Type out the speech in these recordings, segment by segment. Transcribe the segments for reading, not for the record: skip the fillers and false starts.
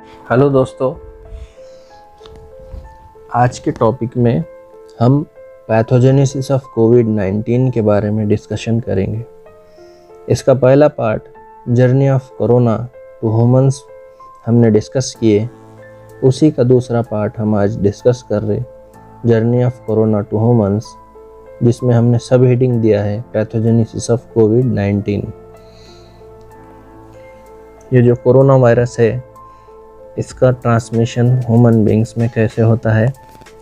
Hello दोस्तों, आज के टॉपिक में हम पैथोजेनेसिस ऑफ कोविड-19 के बारे में डिस्कशन करेंगे। इसका पहला part journey of corona to humans हमने डिस्कस किए, उसी का दूसरा पार्ट हम आज डिस्कस कर रहे journey of corona to humans, जिसमें हमने सब हेडिंग दिया है पैथोजेनेसिस ऑफ कोविड-19। ये जो कोरोना वायरस है, इसका ट्रांसमिशन ह्यूमन बींग्स में कैसे होता है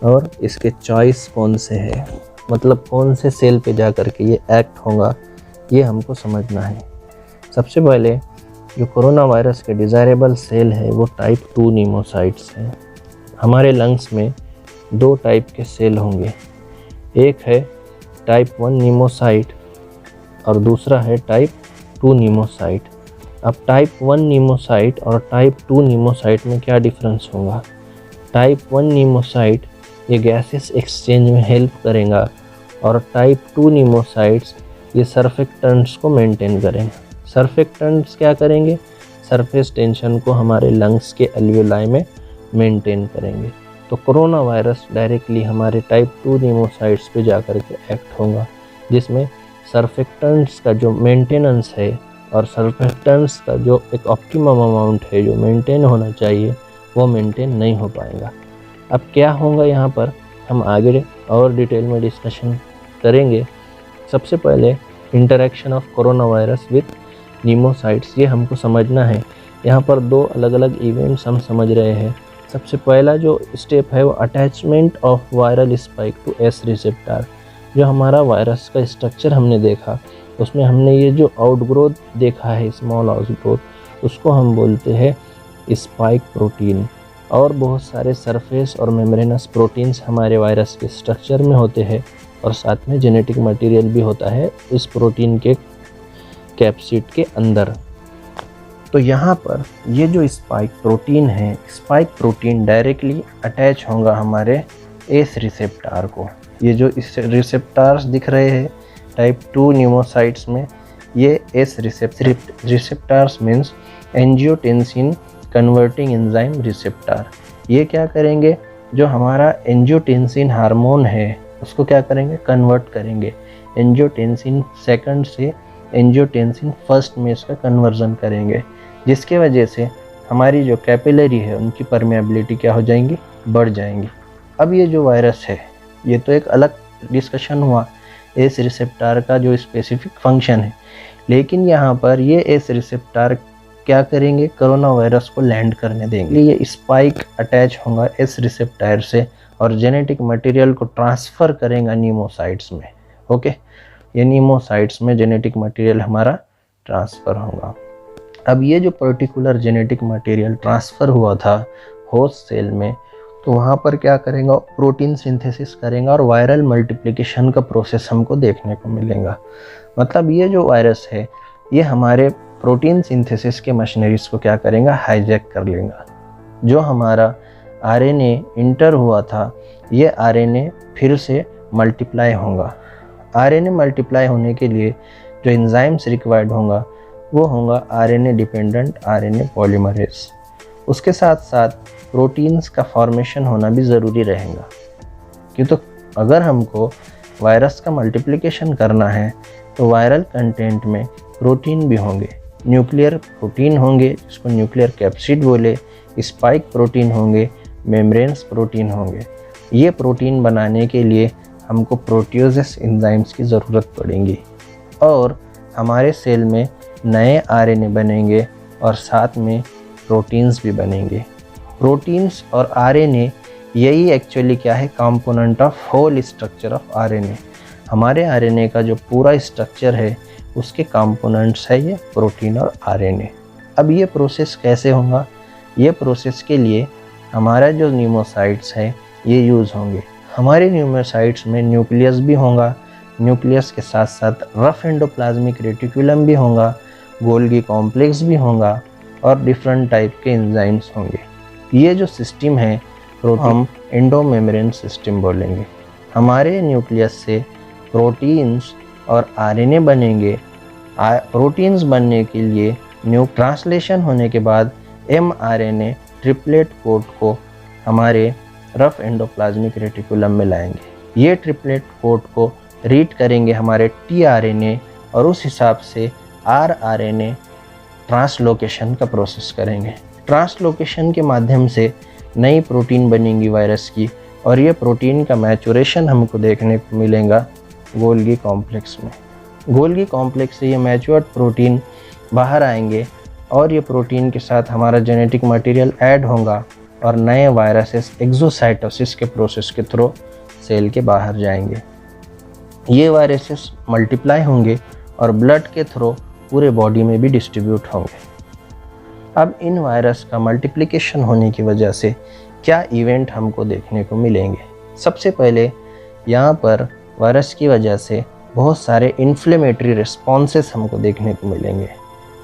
और इसके चॉइस कौन से है, मतलब कौन से सेल पे जा कर के ये एक्ट होगा, ये हमको समझना है। सबसे पहले जो कोरोना वायरस के डिज़ायरेबल सेल है वो टाइप 2 नीमोसाइट्स है। हमारे लंग्स में 2 टाइप के सेल होंगे, एक है टाइप 1 नीमोसाइट और दूसरा है टाइप 2 नीमोसाइट। अब टाइप 1 नीमोसाइट और टाइप 2 नीमोसाइट में क्या डिफरेंस होगा? टाइप 1 नीमोसाइट ये गैसेस एक्सचेंज में हेल्प करेगा और टाइप 2 नीमोसाइट्स ये सरफेक्टेंट्स को मेंटेन करेंगे। सरफेक्टेंट्स क्या करेंगे? सरफेस टेंशन को हमारे लंग्स के एल्वियोलाई में मेंटेन करेंगे। तो कोरोना वायरस डायरेक्टली हमारे टाइप 2 नीमोसाइट्स पे जा कर के एक्ट होगा, जिसमें सरफेक्टेंट्स का जो मेंटेनेंस है और सरफेक्टेंट्स का जो एक ऑप्टिमम अमाउंट है जो मेंटेन होना चाहिए, वो मेंटेन नहीं हो पाएगा। अब क्या होगा यहाँ पर हम आगे और डिटेल में डिस्कशन करेंगे। सबसे पहले interaction of corona virus with pneumocytes, ये हमको समझना है। यहाँ पर 2 अलग अलग इवेंट्स हम समझ रहे हैं। सबसे पहला जो स्टेप है वो attachment of viral spike to ACE receptor. जो हमारा वायरस का स्ट्रक्चर हमने देखा, उसमें हमने ये जो आउटग्रोथ देखा है, स्मॉल आउटग्रोथ, उसको हम बोलते हैं स्पाइक प्रोटीन। और बहुत सारे सरफेस और मेम्ब्रेनस प्रोटीन्स हमारे वायरस के स्ट्रक्चर में होते हैं और साथ में जेनेटिक मटेरियल भी होता है इस प्रोटीन के कैप्सिड के अंदर। तो यहाँ पर ये जो स्पाइक प्रोटीन है, स्पाइक प्रोटीन डायरेक्टली अटैच होगा हमारे एस रिसेप्टर को। ये जो इस रिसेप्टर्स दिख रहे हैं टाइप 2 न्यूमोसाइट्स में, ये S receptors means angiotensin converting enzyme receptor. ये क्या करेंगे? जो हमारा एंजियोटेंसिन हार्मोन है उसको क्या करेंगे? कन्वर्ट करेंगे। एंजियोटेंसिन सेकंड से एंजियोटेंसिन फर्स्ट में इसका कन्वर्जन करेंगे, जिसके वजह से हमारी जो कैपिलरी है उनकी परमेबिलिटी क्या हो जाएंगी? बढ़ जाएंगी। अब ये जो वायरस है, ये तो एक अलग डिस्कशन हुआ एस रिसेप्टर का जो स्पेसिफिक फंक्शन है, लेकिन यहाँ पर ये एस रिसेप्टर क्या करेंगे? कोरोना वायरस को लैंड करने देंगे। ये स्पाइक अटैच होगा एस रिसेप्टर से और जेनेटिक मटेरियल को ट्रांसफ़र करेगा नीमोसाइट्स में। ओके, ये नीमोसाइट्स में जेनेटिक मटेरियल हमारा ट्रांसफ़र होगा। अब ये जो पर्टिकुलर जेनेटिक मटेरियल ट्रांसफ़र हुआ था होस्ट सेल में, तो वहाँ पर क्या करेगा? प्रोटीन सिंथेसिस करेगा और वायरल मल्टीप्लिकेशन का प्रोसेस हमको देखने को मिलेगा। मतलब ये जो वायरस है ये हमारे प्रोटीन सिंथेसिस के मशीनरीज को क्या करेगा? हाईजैक कर लेगा। जो हमारा आरएनए इंटर हुआ था, ये आरएनए फिर से मल्टीप्लाई होगा। आरएनए मल्टीप्लाई होने के लिए जो एंजाइम्स रिक्वायर्ड होगा वो होगा आरएनए डिपेंडेंट आरएनए पॉलीमरेज। उसके साथ साथ प्रोटीन्स का फॉर्मेशन होना भी ज़रूरी रहेगा, क्योंकि तो अगर हमको वायरस का मल्टीप्लिकेशन करना है तो वायरल कंटेंट में प्रोटीन भी होंगे। न्यूक्लियर प्रोटीन होंगे जिसको न्यूक्लियर कैप्सिड बोले, स्पाइक प्रोटीन होंगे, मेम्ब्रेन्स प्रोटीन होंगे। ये प्रोटीन बनाने के लिए हमको प्रोटियोजेस एंजाइम्स की ज़रूरत पड़ेगी और हमारे सेल में नए आरएनए बनेंगे और साथ में प्रोटीन्स भी बनेंगे। प्रोटीन्स और आरएनए यही एक्चुअली क्या है? Component of whole structure of RNA. हमारे आरएनए का जो पूरा स्ट्रक्चर है उसके कंपोनेंट्स है ये प्रोटीन और आरएनए। अब ये प्रोसेस कैसे होगा? ये प्रोसेस के लिए हमारा जो न्यूमोसाइट्स है ये यूज़ होंगे। हमारे न्यूमोसाइट्स में न्यूक्लियस भी होगा, न्यूक्लियस के साथ साथ रफ एंडोप्लाज्मिक रेटिकुलम भी होगा, गोल्गी कॉम्प्लेक्स भी होगा और डिफरेंट टाइप के एंजाइम्स होंगे। ये जो सिस्टम है हम एंडोमेम्ब्रेन सिस्टम बोलेंगे। हमारे न्यूक्लियस से प्रोटीन्स और आरएनए बनेंगे। प्रोटीन्स बनने के लिए ट्रांसलेशन होने के बाद एमआरएनए ट्रिपलेट कोट को हमारे रफ एंडोप्लाज्मिक रेटिकुलम में लाएंगे। ये ट्रिपलेट कोट को रीड करेंगे हमारे tRNA और उस हिसाब से rRNA ट्रांसलोकेशन का प्रोसेस करेंगे। ट्रांसलोकेशन के माध्यम से नई प्रोटीन बनेंगी वायरस की और ये प्रोटीन का मैचुरेशन हमको देखने को मिलेगा गोल्गी कॉम्प्लेक्स में। गोल्गी कॉम्प्लेक्स से ये मैच्योर्ड प्रोटीन बाहर आएंगे और ये प्रोटीन के साथ हमारा जेनेटिक मटेरियल ऐड होगा और नए वायरसेस एक्सोसाइटोसिस के प्रोसेस के थ्रू सेल के बाहर जाएंगे। ये वायरसेस मल्टीप्लाई होंगे और ब्लड के थ्रू पूरे बॉडी में भी डिस्ट्रीब्यूट होंगे। अब इन वायरस का मल्टीप्लिकेशन होने की वजह से क्या इवेंट हमको देखने को मिलेंगे? सबसे पहले यहाँ पर वायरस की वजह से बहुत सारे इन्फ्लेमेटरी रिस्पॉन्सेस हमको देखने को मिलेंगे।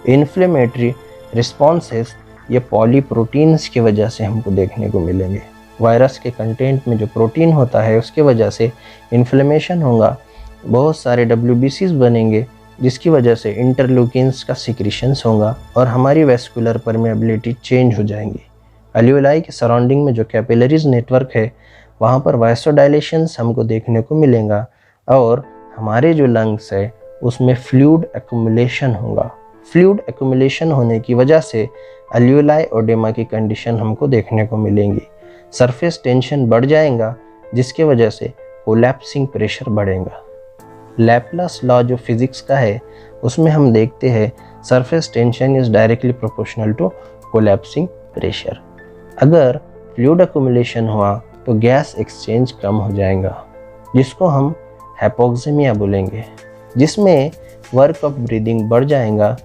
इन्फ्लेमेटरी रिस्पॉन्सेस ये पॉलीप्रोटीन्स की वजह से हमको देखने को मिलेंगे। वायरस के कंटेंट में जो प्रोटीन होता है उसके वजह से इन्फ्लेमेशन होगा, बहुत सारे WBCs बनेंगे जिसकी वजह से इंटरल्यूकिन्स का सिक्रीशंस होगा और हमारी वेस्कुलर परमेबिलिटी चेंज हो जाएंगी। एल्वियोलाई के सराउंडिंग में जो कैपिलरीज नेटवर्क है वहाँ पर वाइसोडाइलेशंस हमको देखने को मिलेगा और हमारे जो लंग्स है उसमें फ्लूइड एक्युमुलेशन होगा। फ्लूइड एक्युमुलेशन होने की वजह से एल्वियोलाई ओडेमा की कंडीशन हमको देखने को मिलेंगी। सरफेस टेंशन बढ़ जाएगा जिसके वजह से कोलैप्सिंग प्रेशर बढ़ेगा। लैप्लास लॉ जो फिजिक्स का है उसमें हम देखते हैं surface tension is directly proportional to collapsing pressure. अगर फ्लूइड एक्युमुलेशन हुआ तो गैस एक्सचेंज कम हो जाएगा जिसको हम हाइपोक्सेमिया बोलेंगे, जिसमें वर्क ऑफ ब्रीदिंग बढ़ जाएगा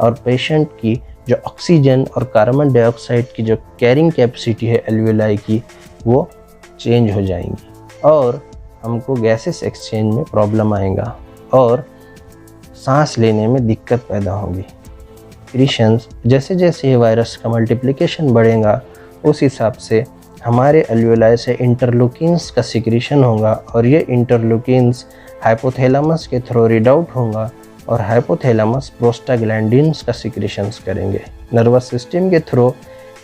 और पेशेंट की जो ऑक्सीजन और कार्बन डाइऑक्साइड की जो कैरिंग कैपेसिटी है एल्वियोलाई की वो चेंज हो जाएंगी और हमको गैसेस एक्सचेंज में प्रॉब्लम आएगा और सांस लेने में दिक्कत पैदा होगी। क्रिशंस जैसे जैसे ये वायरस का मल्टीप्लिकेशन बढ़ेगा उस हिसाब से हमारे एल्वियोलाई से इंटरल्यूकिन्स का सिक्रीशन होगा और ये इंटरल्यूकिन्स हाइपोथैलेमस के थ्रू रीड आउट होगा और हाइपोथैलेमस प्रोस्टाग्लैंडिन्स का सिक्रीशंस करेंगे। नर्वस सिस्टम के थ्रू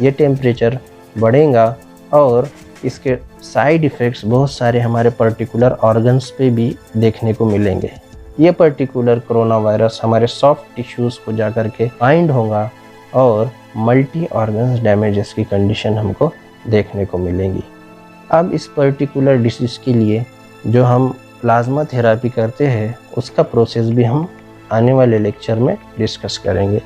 ये टेम्परेचर बढ़ेगा और इसके साइड इफ़ेक्ट्स बहुत सारे हमारे पर्टिकुलर ऑर्गन्स पे भी देखने को मिलेंगे। ये पर्टिकुलर कोरोना वायरस हमारे सॉफ्ट टिश्यूज़ को जा कर के बाइंड होगा और मल्टी ऑर्गन्स डैमेजेस की कंडीशन हमको देखने को मिलेंगी। अब इस पर्टिकुलर डिसीज़ के लिए जो हम प्लाज्मा थेरेपी करते हैं उसका प्रोसेस भी हम आने वाले लेक्चर में डिस्कस करेंगे।